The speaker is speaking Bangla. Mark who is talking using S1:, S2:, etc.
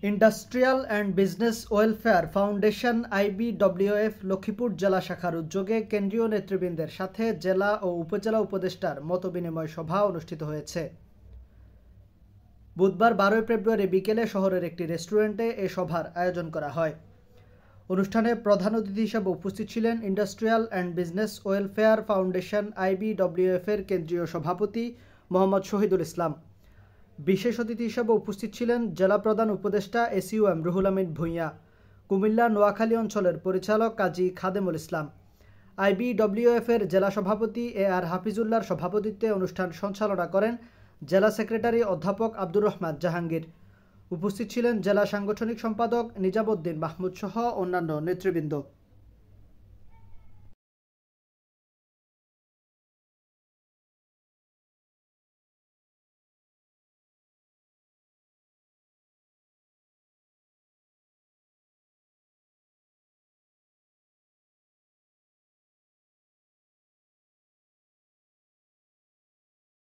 S1: Industrial and business welfare foundation IBWF Lakshmipur জেলা শাখার উদ্যোগে কেন্দ্রীয় নেতৃবৃন্দের সাথে জেলা ও উপজেলা উপদেষ্টার মতবিনিময় সভা অনুষ্ঠিত হয়েছে। বুধবার 12 ফেব্রুয়ারি বিকেলে শহরের একটি রেস্টুরেন্টে এ সভার আয়োজন করা হয়। অনুষ্ঠানে প্রধান অতিথি হিসেবে উপস্থিত ছিলেন industrial and business welfare foundation IBWF এর কেন্দ্রীয় সভাপতি মোহাম্মদ শহীদুল ইসলাম। বিশেষ অতিথি হিসেবে উপস্থিত ছিলেন জেলা প্রধান উপদেষ্টা SUM রুহুল আমিন ভূঁইয়া, কুমিল্লা নোয়াখালী অঞ্চলের পরিচালক কাজী খাদেমুল ইসলাম। IBWF এর জেলা সভাপতি AR হাফিজুল্লাহর সভাপতিত্বে অনুষ্ঠান সঞ্চালনা করেন জেলা সেক্রেটারি অধ্যাপক আব্দুর রহমান জাহাঙ্গীর। উপস্থিত ছিলেন জেলা সাংগঠনিক সম্পাদক নিজামুদ্দিন মাহমুদ সহ অন্যান্য নেতৃবৃন্দ।